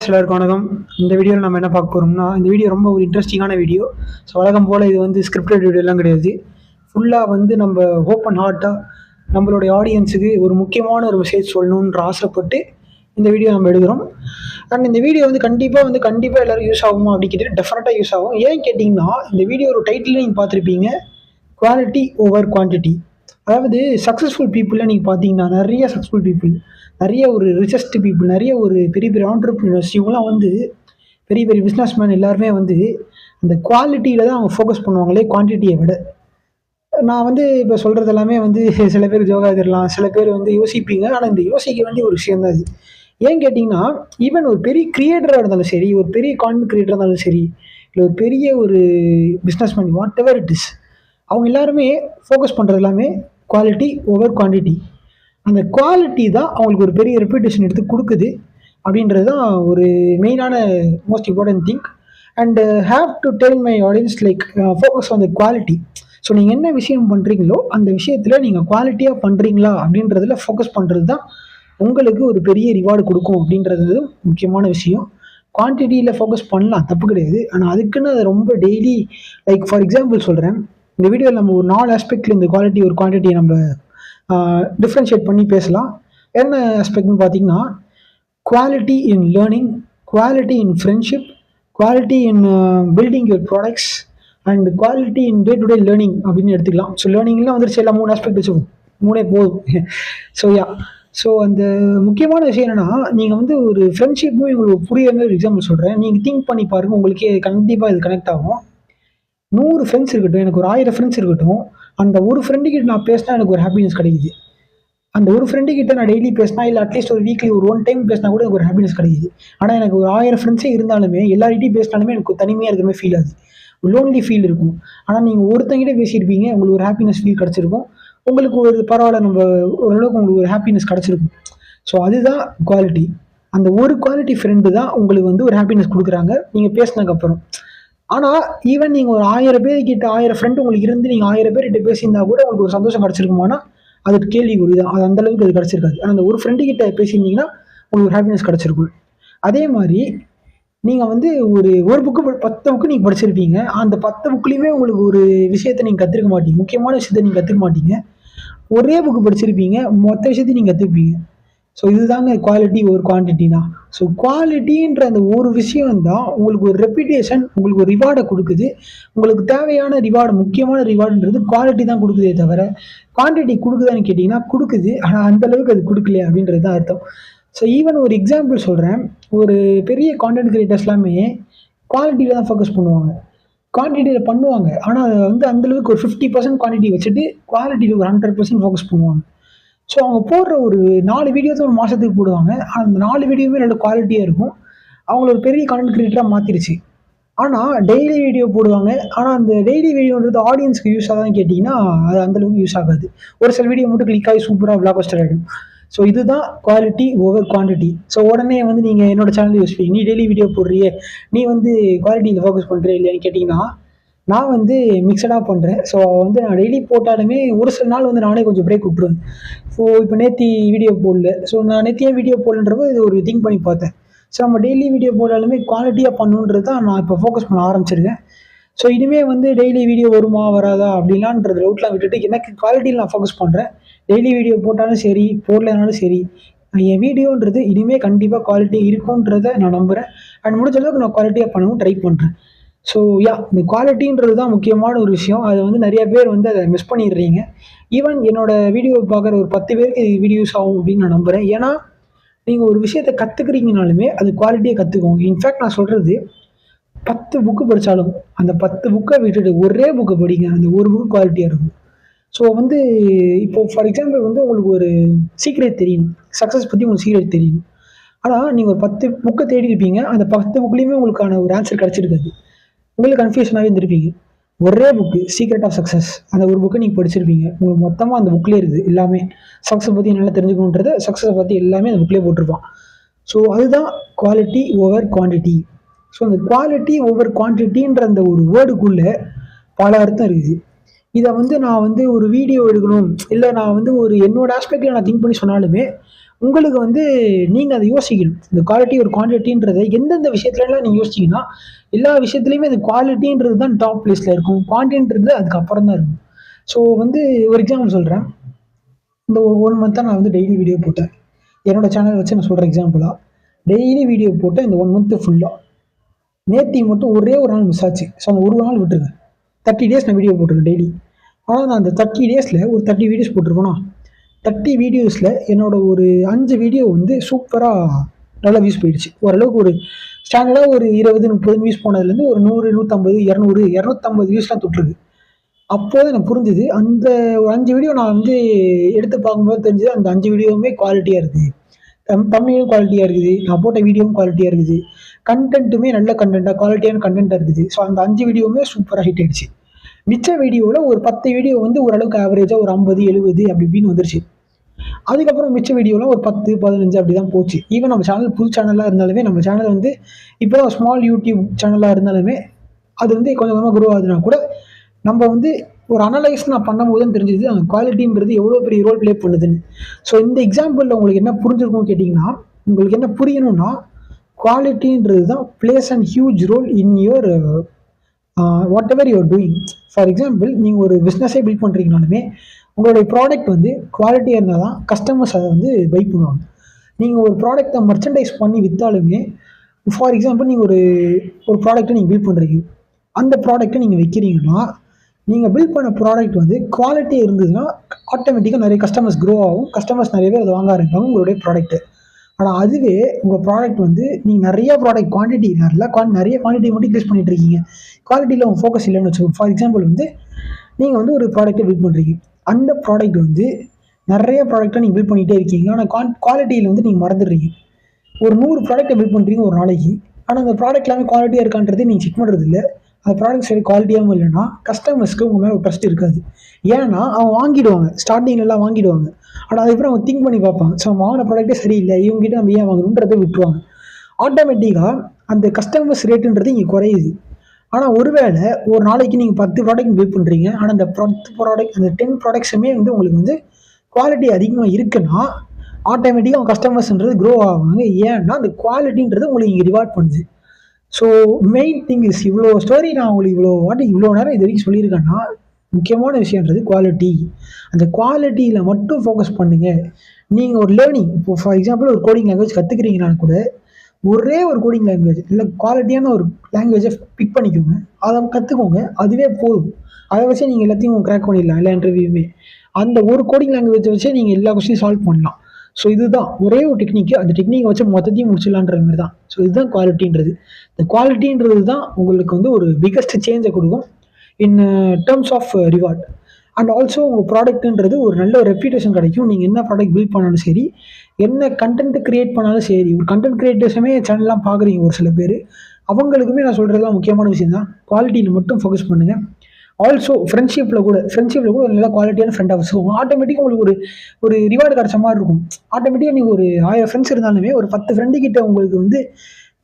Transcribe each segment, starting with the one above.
எல்லாருக்கும் வணக்கம். இந்த வீடியோவில் நம்ம என்ன பார்க்க போகிறோம்னா, இந்த வீடியோ ரொம்ப ஒரு இன்ட்ரெஸ்டிங்கான வீடியோ. ஸோ வழக்கம் போல் இது வந்து ஸ்கிரிப்டட் வீடியோலாம் கிடையாது. ஃபுல்லாக வந்து நம்ம ஓப்பன் ஹார்ட்டாக நம்மளுடைய ஆடியன்ஸுக்கு ஒரு முக்கியமான ஒரு மெசேஜ் சொல்லணுன்ற ஆசைப்பட்டு இந்த வீடியோ நம்ம எடுக்கிறோம். அண்ட் இந்த வீடியோ வந்து கண்டிப்பாக எல்லோரும் யூஸ் ஆகுமா அப்படி கேட்டு டெஃபினட்டாக யூஸ் ஆகும். ஏன் கேட்டிங்கன்னா, இந்த வீடியோ ஒரு டைட்டில் நீங்கள் பார்த்துருப்பீங்க, குவாலிட்டி ஓவர் குவான்டிட்டி. அதாவது சக்ஸஸ்ஃபுல் பீப்புளில் நீங்கள் பார்த்தீங்கன்னா நிறைய சக்ஸஸ்ஃபுல் பீப்புள், நிறைய ஒரு ரிச்சஸ்ட் பீப்புள், நிறைய ஒரு பெரிய பெரிய ஆண்டர்ப்ரினர்ஸ், இவங்களாம் வந்து பெரிய பெரிய பிஸ்னஸ் மேன் எல்லாருமே வந்து அந்த குவாலிட்டியில் தான் அவங்க ஃபோக்கஸ் பண்ணுவாங்களே, குவான்டிட்டியை விட. நான் வந்து இப்போ சொல்கிறது எல்லாமே வந்து சில பேர் ஜோகா தரலாம், சில பேர் வந்து யோசிப்பீங்க. ஆனால் இந்த யோசிக்க வேண்டிய ஒரு விஷயம் தான் இது. ஏன் கேட்டிங்கன்னா, ஈவன் ஒரு பெரிய கிரியேட்டராக இருந்தாலும் சரி, ஒரு பெரிய கான்டென்ட் கிரியேட்டராக இருந்தாலும் சரி, இல்லை ஒரு பெரிய ஒரு business man, what ever it is, அவங்க எல்லாருமே ஃபோக்கஸ் பண்ணுறது எல்லாமே குவாலிட்டி ஓவர் குவான்டிட்டி. அந்த குவாலிட்டி தான் அவங்களுக்கு ஒரு பெரிய ரெப்யூட்டேஷன் எடுத்து கொடுக்குது அப்படின்றது தான் ஒரு மெயினான most important thing. And have to tell my audience like focus on the quality. So நீங்கள் என்ன விஷயம் பண்ணுறீங்களோ அந்த விஷயத்தில் நீங்கள் குவாலிட்டியாக பண்ணுறீங்களா அப்படின்றதுல ஃபோக்கஸ் பண்ணுறது தான் உங்களுக்கு ஒரு பெரிய ரிவார்டு கொடுக்கும் அப்படின்றது முக்கியமான விஷயம். குவான்டிட்டியில் ஃபோக்கஸ் பண்ணலாம், தப்பு கிடையாது. ஆனால் அதுக்குன்னு அதை ரொம்ப டெய்லி, லைக் ஃபார் எக்ஸாம்பிள் சொல்கிறேன், இந்த வீடியோவில் நம்ம ஒரு 4 ஆஸ்பெக்டில் இந்த குவாலிட்டி ஒரு குவான்டிட்டியை நம்ம டிஃப்ரென்ஷியேட் பண்ணி பேசலாம். என்ன ஆஸ்பெக்ட்னு பார்த்தீங்கன்னா, quality in learning, quality in friendship, quality in building your products and quality in day to day learning அப்படின்னு எடுத்துக்கலாம். ஸோ லேர்னிங்லாம் வந்துருச்சு, எல்லாம் 3 ஆஸ்பெக்ட் வச்சுக்கோம், 3 போதும். ஸோ அந்த முக்கியமான விஷயம் என்னென்னா, நீங்கள் வந்து ஒரு ஃப்ரெண்ட்ஷிப்பும் உங்களுக்கு புரியுற மாதிரி ஒரு எக்ஸாம்பிள் சொல்கிறேன். நீங்கள் திங்க் பண்ணி பாருங்கள், உங்களுக்கே கண்டிப்பாக இது கனெக்ட் ஆகும். 100 ஃப்ரெண்ட்ஸ் இருக்கட்டும், எனக்கு ஒரு 1000 ஃப்ரெண்ட்ஸ் இருக்கட்டும், அந்த ஒரு ஃப்ரெண்டுக்கிட்ட நான் பேசினா எனக்கு ஒரு ஹாப்பினஸ் கிடைக்குது. அந்த ஒரு ஃப்ரெண்டுக்கிட்ட நான் டெய்லி பேசினா, இல்லை அட்லீஸ்ட் ஒரு வீக்லி ஒரு 1 டைம் பேசினா கூட எனக்கு ஒரு ஹாப்பினஸ் கிடைக்குது. ஆனால் எனக்கு ஒரு 1000 ஃப்ரெண்ட்ஸே இருந்தாலுமே, எல்லார்கிட்டையும் பேசினாலுமே எனக்கு தனிமையாக இருக்கிற மாதிரி ஃபீல் ஆகுது, ஒரு லோன்லி ஃபீல் இருக்கும். ஆனால் நீங்கள் ஒருத்தங்கிட்ட பேசியிருப்பீங்க, உங்களுக்கு ஒரு ஹாப்பினஸ் ஃபீல் கிடச்சிருக்கும், உங்களுக்கு ஒரு பரவாயில்ல, நம்ம ஓரளவுக்கு உங்களுக்கு ஒரு ஹாப்பினஸ் கிடச்சிருக்கும். ஸோ அதுதான் குவாலிட்டி. அந்த ஒரு குவாலிட்டி ஃப்ரெண்டு தான் உங்களுக்கு வந்து ஒரு ஹாப்பினஸ் கொடுக்குறாங்க நீங்கள் பேசினதுக்கப்புறம். ஆனால் ஈவன் நீங்கள் ஒரு 1000 பேர்கிட்ட 1000 ஃப்ரெண்டு உங்களுக்கு இருந்து நீங்கள் 1000 பேர்கிட்ட பேசியிருந்தா கூட உங்களுக்கு ஒரு சந்தோஷம் கிடச்சிருக்குமானா அதுக்கு கேள்விக்குறி தான். அது அந்தளவுக்கு அது கிடச்சிருக்காது. ஆனால் அந்த ஒரு ஃப்ரெண்டுக்கிட்ட பேசியிருந்தீங்கன்னா உங்களுக்கு ஹாப்பினஸ் கிடச்சிருக்கும். அதே மாதிரி நீங்கள் வந்து ஒரு புக்கு 10 புக்கு நீங்கள் படிச்சிருப்பீங்க. அந்த 10 புக்லேயுமே உங்களுக்கு ஒரு விஷயத்தை நீங்கள் கற்றுக்க மாட்டீங்க, முக்கியமான விஷயத்தை நீங்கள் கற்றுக்க மாட்டீங்க. ஒரே புக்கு படிச்சிருப்பீங்க, மொத்த விஷயத்தையும் நீங்கள் கற்றுப்பீங்க. ஸோ இதுதாங்க குவாலிட்டி ஒரு குவான்டிட்டினா. ஸோ குவாலிட்டின்ற அந்த ஒரு விஷயம் தான் உங்களுக்கு ஒரு ரெப்யூட்டேஷன், உங்களுக்கு ஒரு ரிவார்டை கொடுக்குது. உங்களுக்கு தேவையான ரிவார்டு, முக்கியமான ரிவார்டுன்றது குவாலிட்டி தான் கொடுக்குதே தவிர குவான்டிட்டி கொடுக்குதான்னு கேட்டிங்கன்னா கொடுக்குது. ஆனால் அந்தளவுக்கு அது கொடுக்கலையே அப்படின்றது தான் அர்த்தம். ஸோ ஈவன் ஒரு எக்ஸாம்பிள் சொல்கிறேன், ஒரு பெரிய கான்டென்ட் கிரியேட்டர்ஸ் எல்லாமே குவாலிட்டியில் தான் ஃபோக்கஸ் பண்ணுவாங்க, குவான்டிட்டியில் பண்ணுவாங்க. ஆனால் அதை வந்து அந்தளவுக்கு ஒரு 50% குவான்டிட்டி வச்சுட்டு குவாலிட்டியில் ஒரு 100% ஃபோக்கஸ் பண்ணுவாங்க. ஸோ அவங்க போடுற ஒரு 4 வீடியோ தான் ஒரு மாதத்துக்கு போடுவாங்க. அந்த 4 வீடியோவுமே நல்ல குவாலிட்டியாக இருக்கும். அவங்கள ஒரு பெரிய கான்டென்ட் கிரியேட்டராக மாற்றிருச்சு. ஆனால் டெய்லி வீடியோ போடுவாங்க. ஆனால் அந்த டெய்லி வீடியோன்றது ஆடியன்ஸ்க்கு யூஸ் ஆகுதான்னு கேட்டிங்கன்னா அது அந்தளவுக்கு யூஸ் ஆகாது. ஒரு சில வீடியோ மட்டும் கிளிக் ஆகி சூப்பராக பிளாக்பஸ்டர் ஆகிடும். ஸோ இதுதான் குவாலிட்டி ஓவர் குவான்டிட்டி. ஸோ உடனே வந்து நீங்கள் என்னோட சேனல் யோசிப்பீங்க, நீ டெய்லி வீடியோ போடுறியே, நீ வந்து குவாலிட்டியில் ஃபோக்கஸ் பண்ணுற இல்லையான்னு கேட்டிங்கன்னா நான் வந்து மிக்சடாக பண்ணுறேன். ஸோ வந்து நான் டெய்லி போட்டாலுமே ஒரு சில நாள் வந்து நானே கொஞ்சம் பிரேக் விட்ருவேன். ஸோ இப்போ நேற்று வீடியோ போடல, ஸோ நான் நேற்று வீடியோ போடலன்றப்போ இது ஒரு திங்க் பண்ணி பார்த்தேன். ஸோ நம்ம டெய்லி வீடியோ போட்டாலுமே குவாலிட்டியாக பண்ணணுன்றது தான் நான் இப்போ ஃபோக்கஸ் பண்ண ஆரம்பிச்சிருக்கேன். ஸோ இனிமேல் வந்து டெய்லி வீடியோ வருமா வராதா அப்படின்லான்றது டவுட்லாம் விட்டுட்டு எனக்கு குவாலிட்டியில் நான் ஃபோக்கஸ் பண்ணுறேன். டெய்லி வீடியோ போட்டாலும் சரி, போடலனாலும் சரி, என் வீடியோன்றது இனிமேல் கண்டிப்பாக குவாலிட்டி இருக்குன்றதை நான் நம்புகிறேன். அண்ட் முடிஞ்ச அளவுக்கு நான் குவாலிட்டியாக பண்ணவும் ட்ரை பண்ணுறேன். ஸோ இந்த குவாலிட்டின்றது தான் முக்கியமான ஒரு விஷயம். அது வந்து நிறைய பேர் வந்து அதை மிஸ் பண்ணிடுறீங்க. ஈவன் என்னோடய வீடியோ பார்க்குற ஒரு 10 பேருக்கு இது வீடியோஸ் ஆகும் அப்படின்னு நான் நம்புகிறேன். ஏன்னா நீங்கள் ஒரு விஷயத்தை கற்றுக்குறீங்கனாலுமே அது குவாலிட்டியாக கற்றுக்கோங்க. இன்ஃபேக்ட் நான் சொல்கிறது, 10 புக்கு படித்தாலும் அந்த 10 புக்கை விட்டுட்டு ஒரே புக்கை படிங்க, அந்த ஒரு புக்கு குவாலிட்டியாக இருக்கும். ஸோ வந்து இப்போது ஃபார் எக்ஸாம்பிள் வந்து உங்களுக்கு ஒரு சீக்ரெட் தெரியணும், சக்ஸஸ் பற்றி உங்களுக்கு சீக்ரெட் தெரியணும். ஆனால் நீங்கள் ஒரு 10 புக்கை தேடி இருப்பீங்க, அந்த 10 புக்லேயுமே உங்களுக்கான ஒரு ஆன்சர் கிடச்சிருக்காது, உங்களுக்கு கன்ஃபியூஷனாகவே இருந்திருப்பீங்க. ஒரே புக்கு சீக்ரெட் ஆஃப் சக்ஸஸ், அந்த ஒரு புக்கை நீங்கள் படிச்சிருப்பீங்க. உங்களுக்கு மொத்தமாக அந்த புக்லேயே இருக்குது எல்லாமே. சக்ஸஸ் பற்றி நல்லா தெரிஞ்சுக்கணுன்றதை, சக்ஸஸை பற்றி எல்லாமே அந்த புக்லேயே போட்டிருப்பான். ஸோ அதுதான் குவாலிட்டி ஓவர் குவான்டிட்டி. ஸோ அந்த குவாலிட்டி ஓவர் குவான்டிட்டின்ற அந்த ஒரு வேர்டுக்குள்ளே பல அர்த்தம் இருக்குது. இதை வந்து நான் வந்து ஒரு வீடியோ எடுக்கணும், இல்லை நான் வந்து ஒரு என்னோட ஆஸ்பெக்டில் நான் திங்க் பண்ணி சொன்னாலுமே உங்களுக்கு வந்து நீங்கள் அதை யோசிக்கணும். இந்த குவாலிட்டி ஒரு குவான்டிட்டின்றதை எந்தெந்த விஷயத்துலலாம் நீங்கள் யோசிச்சிங்கன்னா எல்லா விஷயத்துலையுமே அது குவாலிட்டின்றது தான் டாப் லிஸ்ட்டில் இருக்கும், குவான்டின்றது அதுக்கப்புறம் தான் இருக்கும். ஸோ வந்து ஒரு எக்ஸாம்பிள் சொல்கிறேன். இந்த ஒரு 1 மந்த்தாக நான் வந்து டெய்லி வீடியோ போட்டேன். என்னோடய சேனல் வச்சு நான் சொல்கிறேன் எக்ஸாம்பிளாக. டெய்லி வீடியோ போட்டேன் இந்த 1 மந்த்து ஃபுல்லாக. நேத்தி மட்டும் ஒரே ஒரு நாள் மிஸ் ஆச்சு. ஸோ அந்த ஒரு நாள் விட்டுருங்க. 30 டேஸ் நான் வீடியோ போட்டிருக்கேன் டெய்லி. ஆனால் நான் அந்த 30 டேஸில் ஒரு 30 வீடியோஸ் போட்டிருப்பேனா, 30 வீடியோஸில் என்னோட ஒரு 5 வீடியோ வந்து சூப்பராக நல்லா வியூஸ் போயிடுச்சு. ஓரளவுக்கு ஒரு ஸ்டாண்டர்டாக ஒரு 20, 30 வியூஸ் போனதுலேருந்து ஒரு 100, 150, 200, 250 வியூஸ்லாம் தொட்டிருக்கு. அப்போது எனக்கு புரிஞ்சுது, அந்த ஒரு 5 வீடியோ நான் வந்து எடுத்து பார்க்கும்போது தெரிஞ்சுது, அந்த 5 வீடியோவுமே குவாலிட்டியாக இருக்குது. தம்ப்நெயிலும் குவாலிட்டியாக இருக்குது, நான் போட்ட வீடியோவும் குவாலிட்டியாக இருக்குது, கண்டென்ட்டுமே நல்ல கண்டென்ட்டாக குவாலிட்டியான கண்டென்ட்டாக இருக்குது. ஸோ அந்த 5 வீடியோவுமே சூப்பராக ஹிட் ஆயிடுச்சு. மிச்ச வீடியோவில் ஒரு 10 வீடியோ வந்து ஓரளவுக்கு ஆவரேஜாக ஒரு 50, 70 அப்படி இப்படின்னு வந்துருச்சு. அதுக்கப்புறம் மிச்ச வீடியோலாம் ஒரு 10, 15 அப்படி தான் போச்சு. ஈவன் நம்ம சேனல் புது சேனலாக இருந்தாலுமே, நம்ம சேனல் வந்து இப்போ ஸ்மால் யூடியூப் சேனலாக இருந்தாலுமே, அது வந்து கொஞ்சம் கொஞ்சமாக குரோ ஆகுதுன்னா கூட, நம்ம வந்து ஒரு அனலைஸ் நான் பண்ணும்போது தான் தெரிஞ்சுது அந்த குவாலிட்டின்றது எவ்வளோ பெரிய ரோல் ப்ளே பண்ணுதுன்னு. ஸோ இந்த எக்ஸாம்பிளில் உங்களுக்கு என்ன புரிஞ்சிருக்கும்னு கேட்டிங்கன்னா, உங்களுக்கு என்ன புரியணும்னா, குவாலிட்டின்றது தான் plays and huge role in your whatever you're doing. For example, நீங்கள் ஒரு பிஸ்னஸே பில்ட் பண்ணுறீங்கனாலுமே உங்களுடைய ப்ராடக்ட் வந்து குவாலிட்டியாக இருந்தால் தான் கஸ்டமர்ஸ் அதை வந்து பை பண்ணுவாங்க. நீங்கள் ஒரு ப்ராடக்ட்டை மர்ச்சன்டைஸ் பண்ணி விற்றாலுமே, ஃபார் எக்ஸாம்பிள் நீங்கள் ஒரு ஒரு ப்ராடக்ட்டை நீங்கள் பில்ட் பண்ணுறீங்க. அந்த ப்ராடக்ட்டை நீங்கள் விற்கிறீங்கன்னா, நீங்கள் பில்ட் பண்ண ப்ராடக்ட் வந்து குவாலிட்டியாக இருந்ததுன்னா ஆட்டோமேட்டிக்காக நிறைய கஸ்டமர்ஸ் க்ரோ ஆகும். கஸ்டமர்ஸ் நிறைய பேர் அதை வாங்க ஆரம்பிப்பாங்க உங்களுடைய ப்ராடக்ட்டு. ஆனால் அதுவே உங்கள் ப்ராடக்ட் வந்து நீங்கள் நிறைய ப்ராடக்ட் குவான்டிட்டி நிறைய குவான்டிட்டி மட்டும் இன்க்ரீஸ் பண்ணிட்டு இருக்கீங்க, குவாலிட்டியில் உங்கள் ஃபோக்கஸ் இல்லைன்னு வச்சுக்கோங்க. ஃபார் எக்ஸாம்பிள் வந்து நீங்கள் வந்து ஒரு ப்ராடக்ட்டை பில்ட் பண்ணுறீங்க. அந்த ப்ராடக்ட் வந்து நிறைய ப்ராடக்ட்டை நீங்கள் பில்ட் பண்ணிகிட்டே இருக்கீங்க. ஆனால் குவாலிட்டியில் வந்து நீங்கள் மறந்துடுறீங்க. ஒரு 100 ப்ராடக்ட்டை பில்ட் பண்ணுறீங்க ஒரு நாளைக்கு. ஆனால் அந்த ப்ராடக்ட் எல்லாமே குவாலிட்டியாக இருக்கான்றது நீங்கள் செக் பண்ணுறது இல்லை. அந்த ப்ராடக்ட் சரி குவாலிட்டியாகவும் இல்லைன்னா கஸ்டமர்ஸ்க்கு உங்கள் மேலே ஒரு ட்ரஸ்ட் இருக்காது. ஏன்னா அவங்க வாங்கிடுவாங்க, ஸ்டார்டிங்லலாம் வாங்கிடுவாங்க. ஆனால் அதுக்கப்புறம் அவங்க திங்க் பண்ணி பார்ப்பாங்க, ஸோ வாங்கின ப்ராடக்ட்டே சரியில்லை, இவங்ககிட்ட நம்ம ஏன் வாங்கணுன்றதை விட்டுருவாங்க. ஆட்டோமேட்டிக்காக அந்த கஸ்டமர்ஸ் ரேட்டுன்றது இங்கே குறையுது. ஆனால் ஒருவேளை ஒரு நாளைக்கு நீங்கள் 10 ப்ராடக்ட் பில்ட் பண்ணுறீங்க, ஆனால் அந்த 10 ப்ராடக்ட் அந்த 10 ப்ராடக்ட்ஸுமே வந்து உங்களுக்கு வந்து குவாலிட்டி அதிகமாக இருக்குன்னா ஆட்டோமேட்டிக்காக அவங்க கஸ்டமர்ஸ்ன்றது க்ரோ ஆவாங்க. ஏன்னா அந்த குவாலிட்டின்றது உங்களுக்கு இங்கே ரிவார்ட் பண்ணுது. ஸோ மெயின் திங் இஸ், இவ்வளோ ஸ்டோரி நான் உங்களுக்கு இவ்வளோ நேரம் இது வரைக்கும் சொல்லியிருக்கேன்னா, முக்கியமான விஷயன்றது குவாலிட்டி. அந்த குவாலிட்டியில் மட்டும் ஃபோக்கஸ் பண்ணுங்கள். நீங்கள் ஒரு லேர்னிங், இப்போ ஃபார் எக்ஸாம்பிள் ஒரு கோடிங் லாங்குவேஜ் கற்றுக்கிறீங்கனாலும் கூட, ஒரே ஒரு கோடிங் லாங்குவேஜ் இல்லை குவாலிட்டியான ஒரு லாங்குவேஜை பிக் பண்ணிக்கோங்க, அதை கற்றுக்கோங்க, அதுவே போதும். அதை வச்சு நீங்கள் எல்லாத்தையும் கிராக் பண்ணிடலாம், எல்லா இன்டர்வியூமே. அந்த ஒரு கோடிங் லாங்குவேஜை வச்சு நீங்கள் எல்லா கொஸ்டினையும் சால்வ் பண்ணலாம். ஸோ இதுதான் ஒரே ஒரு டெக்னிக்கு, அந்த டெக்னிக்கை வச்சு மொத்தத்தையும் முடிச்சிடலான்ற மாதிரி தான். ஸோ இதுதான் குவாலிட்டின்றது. இந்த குவாலிட்டின்றது தான் உங்களுக்கு வந்து ஒரு பிக்கஸ்ட் சேஞ்சை கொடுக்கும் in terms of reward. And also உங்கள் ப்ராடக்ட்டுன்றது ஒரு நல்ல ஒரு ரெப்யூட்டேஷன் கிடைக்கும். நீங்கள் என்ன ப்ராடக்ட் பில்ட் பண்ணாலும் சரி, என்ன கண்டென்ட் க்ரியேட் பண்ணாலும் சரி, ஒரு கண்டென்ட் க்ரியேட்டர்ஸுமே சேனல்லாம் பார்க்குறீங்க ஒரு சில பேர், அவங்களுக்குமே நான் சொல்கிறதுலாம் முக்கியமான விஷயம் தான். குவாலிட்டியில் மட்டும் ஃபோக்கஸ் பண்ணுங்கள். ஆல்சோ ஃப்ரெண்ட்ஷிப்பில் கூட ஒரு நல்ல குவாலிட்டியான ஃப்ரெண்டாக வச்சுக்கோங்க. ஆட்டோமேட்டிக்காக உங்களுக்கு ஒரு ரிவார்டு கிடைச்ச மாதிரி இருக்கும். ஆட்டோமேட்டிக்காக நீங்கள் ஒரு 1000 ஃப்ரெண்ட்ஸ் இருந்தாலுமே ஒரு 10 ஃப்ரெண்டுக்கிட்ட உங்களுக்கு வந்து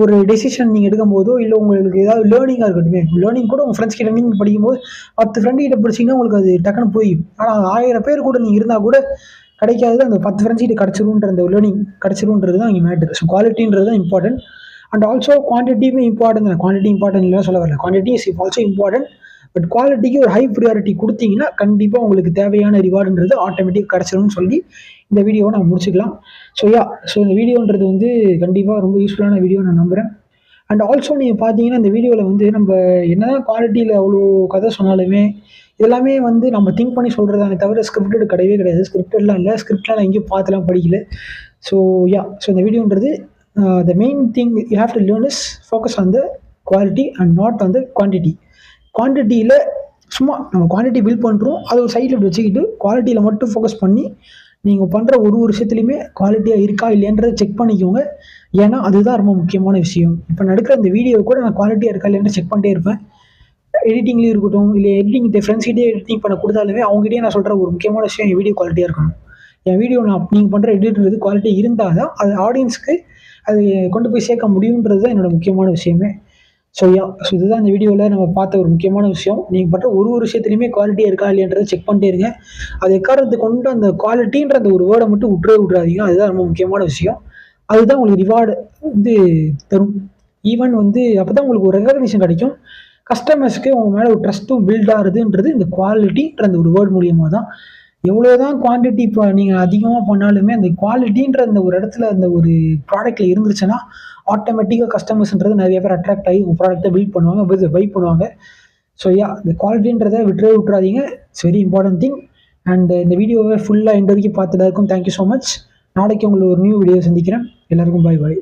ஒரு டெசிஷன் நீங்கள் எடுக்கும்போதோ, இல்லை உங்களுக்கு ஏதாவது லேர்னிங்காக இருக்கட்டுமே, லேர்னிங் கூட உங்கள் ஃப்ரெண்ட்ஸ் கிட்ட நீங்கள் படிக்கும்போது 10 ஃப்ரெண்டு கிட்ட படிச்சிங்கன்னா உங்களுக்கு அது டக்குன்னு போயிடும். ஆனால் 1000 பேர் கூட நீங்கள் இருந்தால் கூட கிடைக்காது, அந்த 10 ஃப்ரெண்ட்ஸ் கிட்ட கிடச்சிருன்ற அந்த லேர்னிங் கிடச்சிருன்றது தான் இங்கே மேட்ரு. ஸோ குவாலிட்டின்றது தான் இம்பார்ட்டன்ட். அண்ட் ஆல்சோ குவான்டிட்டியுமே இம்பார்ட்டன்ட் தான். குவான்டிட்டி இம்பார்ட்டன்ட் இல்லை சொல்ல வரல, quantity is also important. But குவாலிட்டிக்கு ஒரு ஹை ப்ரியாரிட்டி கொடுத்தீங்கன்னா கண்டிப்பாக உங்களுக்கு தேவையான ரிவார்டுன்றது ஆட்டோமேட்டிக் கிடச்சிரும்னு சொல்லி இந்த வீடியோவை நான் முடிச்சுக்கலாம். ஸோ இந்த வீடியோன்றது வந்து கண்டிப்பாக ரொம்ப யூஸ்ஃபுல்லான வீடியோ நான் நம்புகிறேன். அண்ட் ஆல்சோ நீங்கள் பார்த்தீங்கன்னா இந்த வீடியோவில் வந்து நம்ம என்னதான் குவாலிட்டியில் அவ்வளோ கதை சொன்னாலுமே எல்லாமே வந்து நம்ம திங்க் பண்ணி சொல்கிறதானே தவிர ஸ்கிரிப்டட் கிடையவே கிடையாது. ஸ்கிரிப்டட்லாம் இல்லை, ஸ்கிரிப்ட்லாம் எங்கேயும் பார்த்துலாம் படிக்கல. ஸோ இந்த வீடியோன்றது the main thing you have to learn is focus on the quality and not on the quantity. குவான்டிட்டியில் சும்மா நம்ம குவான்டிட்டி பில்ட் பண்ணுறோம், அதை ஒரு சைடில் இப்படி வச்சுக்கிட்டு குவாலிட்டியில் மட்டும் ஃபோக்கஸ் பண்ணி நீங்கள் பண்ணுற ஒரு விஷயத்துலையுமே குவாலிட்டியாக இருக்கா இல்லைன்றதை செக் பண்ணிக்கோங்க. ஏன்னா அதுதான் ரொம்ப முக்கியமான விஷயம். இப்போ நடக்கிற இந்த வீடியோ கூட நான் குவாலிட்டியாக இருக்கா இல்லைன்னு செக் பண்ணிட்டே இருப்பேன். எடிட்டிங்லேயும் இருக்கட்டும், இல்லை எடிட்டிங் ஃப்ரெண்ட்ஸ்கிட்டே எடிட்டிங் பண்ண கொடுத்தாலுமே அவங்ககிட்டயே நான் சொல்கிற ஒரு முக்கியமான விஷயம், என் வீடியோ குவாலிட்டியாக இருக்கணும். என் வீடியோ நீங்கள் பண்ணுற எடிட்ன்றது குவாலிட்டி இருந்தால் தான் அது ஆடியன்ஸுக்கு அது கொண்டு போய் சேர்க்க முடியுன்றது தான் என்னோடய முக்கியமான விஷயமே. ஸோ இதுதான் இந்த வீடியோவில் நம்ம பார்த்த ஒரு முக்கியமான விஷயம். நீங்கள் பண்ணுற ஒரு விஷயத்துலையுமே குவாலிட்டியாக இருக்கா இல்லையன்றதை செக் பண்ணிட்டே இருங்க. அது எக்காரணத்தை கொண்டு அந்த குவாலிட்டின்ற அந்த ஒரு வேர்டை மட்டும் விட்றாதீங்க. அதுதான் ரொம்ப முக்கியமான விஷயம். அதுதான் உங்களுக்கு ரிவார்டு வந்து தரும். ஈவன் வந்து அப்போ தான் உங்களுக்கு ஒரு ரெகக்னிஷன் கிடைக்கும். கஸ்டமர்ஸ்க்கு உங்கள் மேலே ஒரு ட்ரஸ்ட்டும் பில்ட் ஆகுதுன்றது இந்த குவாலிட்டின்ற அந்த ஒரு வேர்டு மூலியமாக தான். எவ்வளோ தான் குவான்டிட்டி இப்போ நீங்கள் அதிகமாக பண்ணாலுமே அந்த குவாலிட்டின்ற அந்த ஒரு இடத்துல அந்த ஒரு ப்ராடக்ட்டில் இருந்துச்சுன்னா ஆட்டோமேட்டிக்காக கஸ்டமர்ஸ்ன்றது நிறைய பேர் அட்ராக்ட் ஆகி உங்கள் ப்ராடக்ட்டை பில்ட் பண்ணுவாங்க, பை பண்ணுவாங்க. இந்த குவாலிட்டின்றதை விட்றாதீங்க. It's very important thing. And இந்த வீடியோவை ஃபுல்லாக எண்ட் வரைக்கும் பார்த்ததற்கும் தேங்க்யூ ஸோ மச். நாளைக்கு உங்களுக்கு ஒரு நியூ வீடியோ சந்திக்கிறேன். எல்லாருக்கும் பாய்.